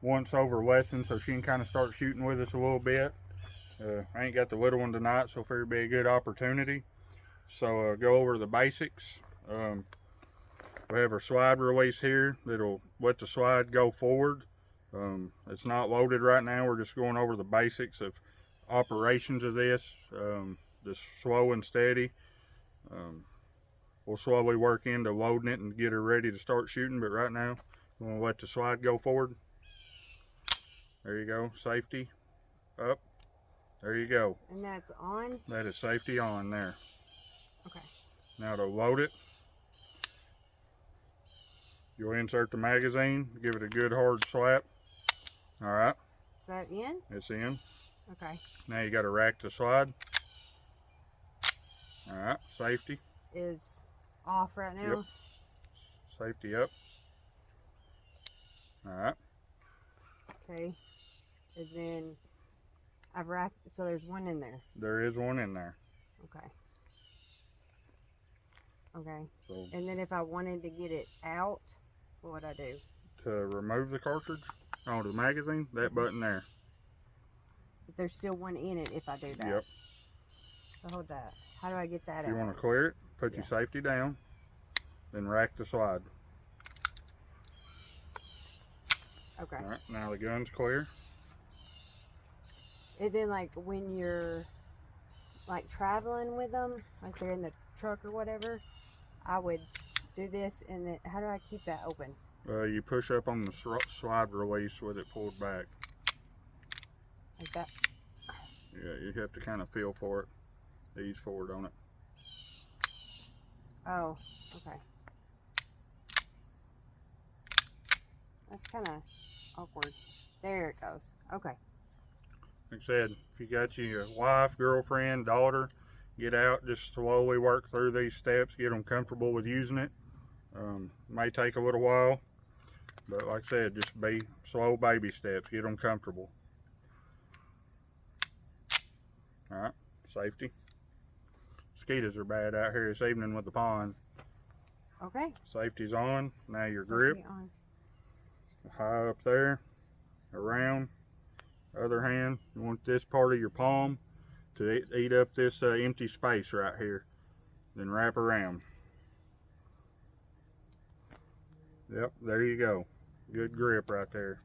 once over Weston, so she can kind of start shooting with us a little bit. I ain't got the little one tonight, so figure it'd be a good opportunity. So go over the basics. We have our slide release here that'll let the slide go forward. It's not loaded right now. We're just going over the basics of operations of this. Just slow and steady. We'll slowly work into loading it and get her ready to start shooting, but right now we're going to let the slide go forward. There you go, safety up. There you go. And that's on? That is safety on there. Okay. Now to load it, you'll insert the magazine, give it a good hard slap. All right. Is that in? It's in. Okay. Now you got to rack the slide. All right, safety. Is off right now? Yep. Safety up. All right. Okay. And then I've racked, so there's one in there. There is one in there. Okay. Okay. So and then if I wanted to get it out, what would I do? To remove the cartridge onto the magazine, that button there. But there's still one in it if I do that. Yep. So hold that. How do I get that out? You want to clear it, put your safety down, then rack the slide. Okay. All right, now the gun's clear. And then like when you're like traveling with them, like they're in the truck or whatever, I would do this, and then how do I keep that open? You push up on the slide release with it pulled back. Like that? Yeah, you have to kind of feel for it. Ease forward on it. Oh, okay. That's kind of awkward. There it goes. Okay. Like I said, if you got your wife, girlfriend, daughter, get out, just slowly work through these steps, get them comfortable with using it. May take a little while, but like I said, just be slow baby steps, get them comfortable. All right, safety. Mosquitoes are bad out here this evening with the pond. Okay. Safety's on. Now your grip. On. High up there, around. Other hand, you want this part of your palm to eat up this empty space right here. Then wrap around. Yep, there you go. Good grip right there.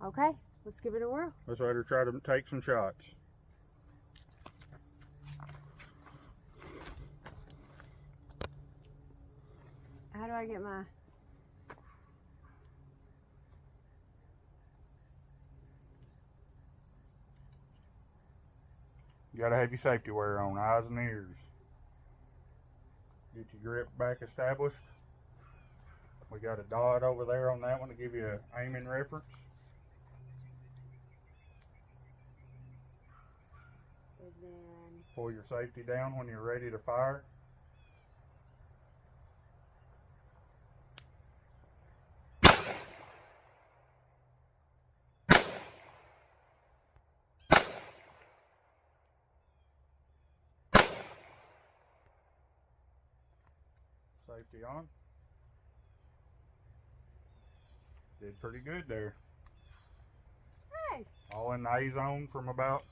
Okay, let's give it a whirl. Let's let her try to take some shots. How do I get my... You gotta have your safety wear on, eyes and ears. Get your grip back established. We got a dot over there on that one to give you an aiming reference. And then... Pull your safety down when you're ready to fire. Safety on. Did pretty good there. Hey! All in the A zone from about,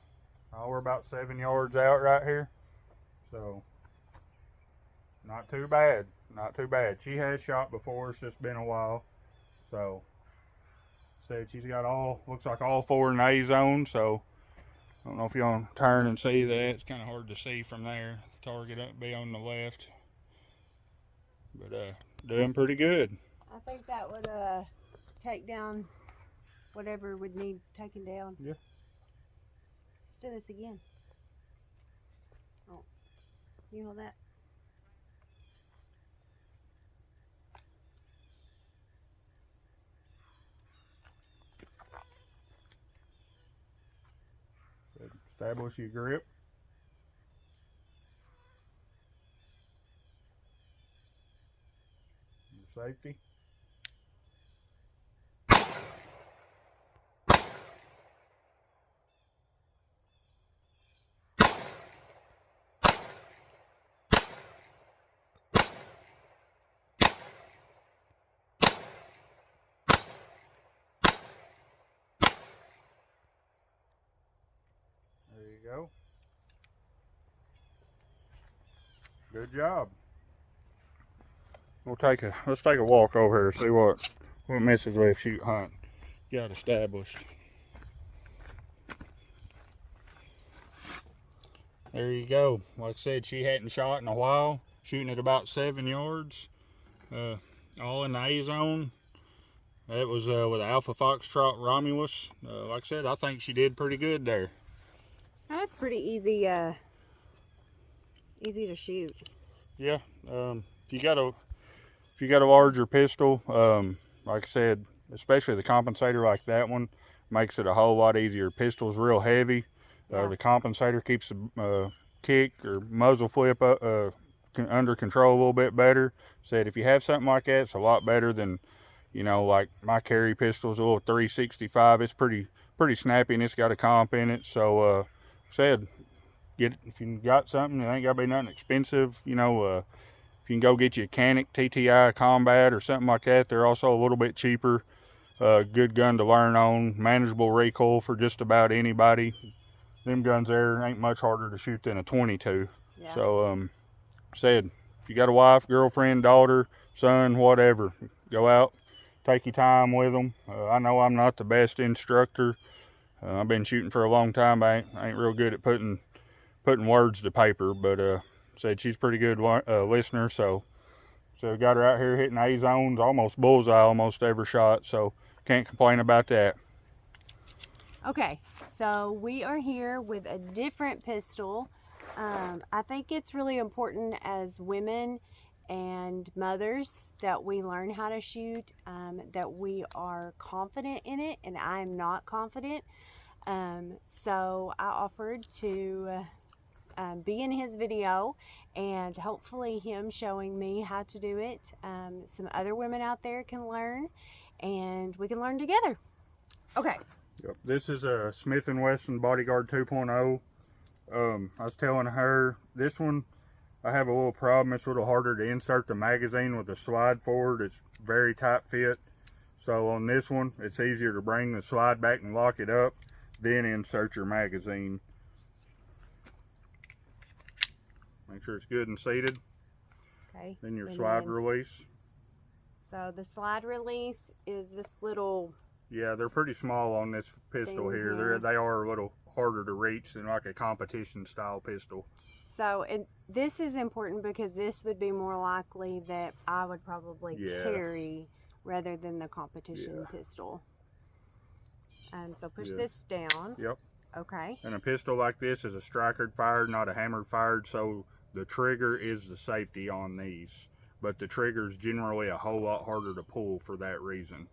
we're about 7 yards out right here. So, not too bad. Not too bad. She has shot before, it's just been a while. So, said she's got looks like all 4 in the A zone. So, I don't know if you want to turn and see that. It's kind of hard to see from there. Target up be on the left. But, doing pretty good. I think that would take down whatever would need taken down. Yeah. Let's do this again. Oh, you hold that. Establish your grip. Your safety. you go. Good job. Let's take a walk over here, see what Mrs. Left Shoot Hunt got established. There you go. Like I said, she hadn't shot in a while, shooting at about 7 yards, all in the A zone. That was with Alpha Foxtrot Romulus. Like I said, I think she did pretty good there. That's pretty easy. Easy to shoot. Yeah. If you got a larger pistol, like I said, especially the compensator like that one, makes it a whole lot easier. Pistol's real heavy. Yeah. The compensator keeps the kick or muzzle flip under control a little bit better. Said if you have something like that, it's a lot better than, you know, like my carry pistol's a little 365. It's pretty snappy and it's got a comp in it. So said, if you got something, it ain't gotta be nothing expensive. You know, if you can go get you a Canic TTI Combat or something like that, they're also a little bit cheaper. Good gun to learn on, manageable recoil for just about anybody. Them guns there ain't much harder to shoot than a 22. Yeah. So said, if you got a wife, girlfriend, daughter, son, whatever, go out, take your time with them. I know I'm not the best instructor. I've been shooting for a long time, but I ain't real good at putting words to paper. But said she's a pretty good listener, so got her out here hitting A zones, almost bullseye almost every shot. So can't complain about that. Okay, so we are here with a different pistol. I think it's really important as women and mothers that we learn how to shoot, that we are confident in it, and I'm not confident. So I offered to be in his video and hopefully him showing me how to do it. Some other women out there can learn and we can learn together. Okay. Yep. This is a Smith & Wesson Bodyguard 2.0. I was telling her, this one, I have a little problem. It's a little harder to insert the magazine with the slide forward. It's very tight fit. So on this one, it's easier to bring the slide back and lock it up, then insert your magazine. Make sure it's good and seated. Okay. Then your slide release. So the slide release is this little... Yeah, they're pretty small on this pistol here. They are a little harder to reach than like a competition style pistol. So this is important because this would be more likely that I would probably carry rather than the competition pistol. And so push this down. Yep. Okay. And a pistol like this is a striker fired, not a hammered fired, so the trigger is the safety on these. But the trigger is generally a whole lot harder to pull for that reason.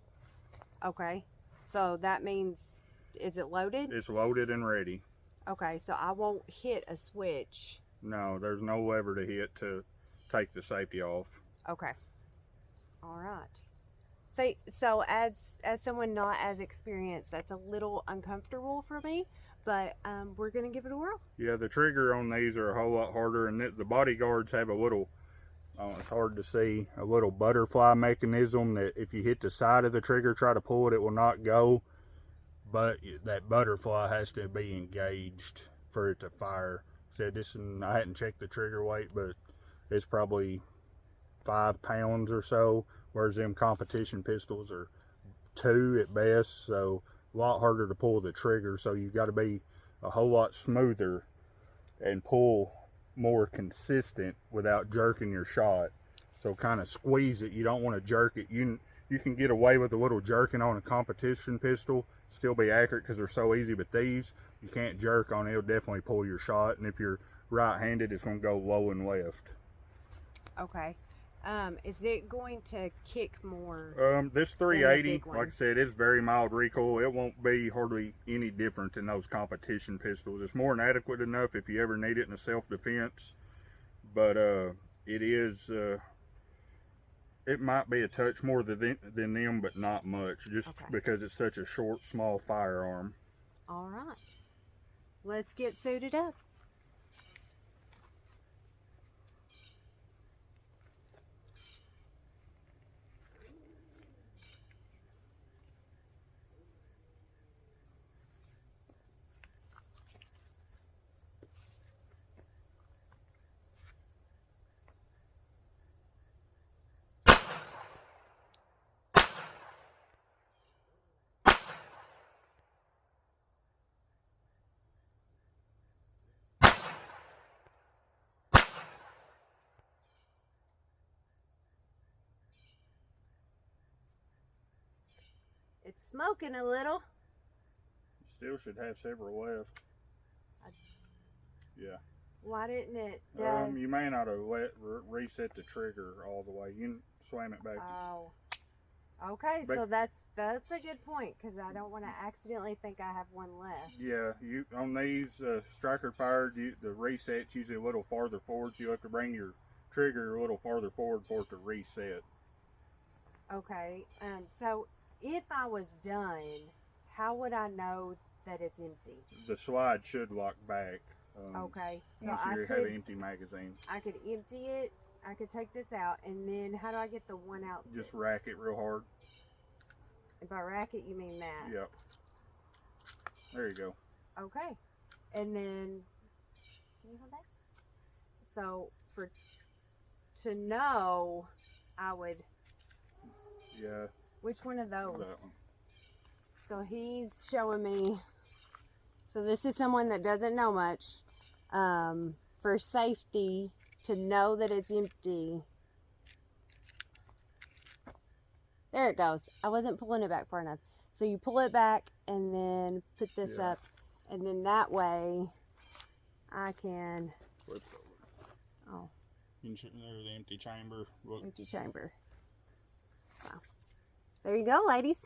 Okay, so that means, is it loaded? It's loaded and ready. Okay, so I won't hit a switch. No, there's no lever to hit to take the safety off. Okay. All right. So as someone not as experienced, that's a little uncomfortable for me, but we're going to give it a whirl. Yeah, the trigger on these are a whole lot harder, and the bodyguards have a little, it's hard to see, a little butterfly mechanism that if you hit the side of the trigger, try to pull it, it will not go. But that butterfly has to be engaged for it to fire. Said this, and I hadn't checked the trigger weight, but it's probably 5 pounds or so, whereas them competition pistols are 2 at best, so a lot harder to pull the trigger. So you've got to be a whole lot smoother and pull more consistent without jerking your shot. So kind of squeeze it. You don't want to jerk it. You can get away with a little jerking on a competition pistol, still be accurate because they're so easy, but these you can't jerk on. It'll definitely pull your shot, and if you're right-handed, it's going to go low and left. Okay. Is it going to kick more? This 380, like I said, it's very mild recoil. It won't be hardly any different than those competition pistols. It's more than adequate enough if you ever need it in a self-defense, but it is, it might be a touch more than them, but not much, just because it's such a short, small firearm. All right. Let's get suited up. smoking a little. Still should have several left. Yeah. Why didn't it? You may not have reset the trigger all the way. You can slam it back. Oh. Okay, so that's a good point, because I don't want to accidentally think I have one left. Yeah, you on these striker fired, the reset's usually a little farther forward, so you have to bring your trigger a little farther forward for it to reset. Okay, so if I was done, how would I know that it's empty? The slide should lock back. Okay, so once you have an empty magazine. I could empty it. I could take this out, and then how do I get the one out? Just rack it real hard. If I rack it, you mean that? Yep. There you go. Okay, and then can you hold that? So to know, I would. Yeah. Which one of those? That one. So he's showing me. So this is someone that doesn't know much. For safety, to know that it's empty. There it goes. I wasn't pulling it back far enough. So you pull it back and then put this up, and then that way I can. Flip it over. Oh. There's the empty chamber. Look. Empty chamber. Wow. There you go, ladies.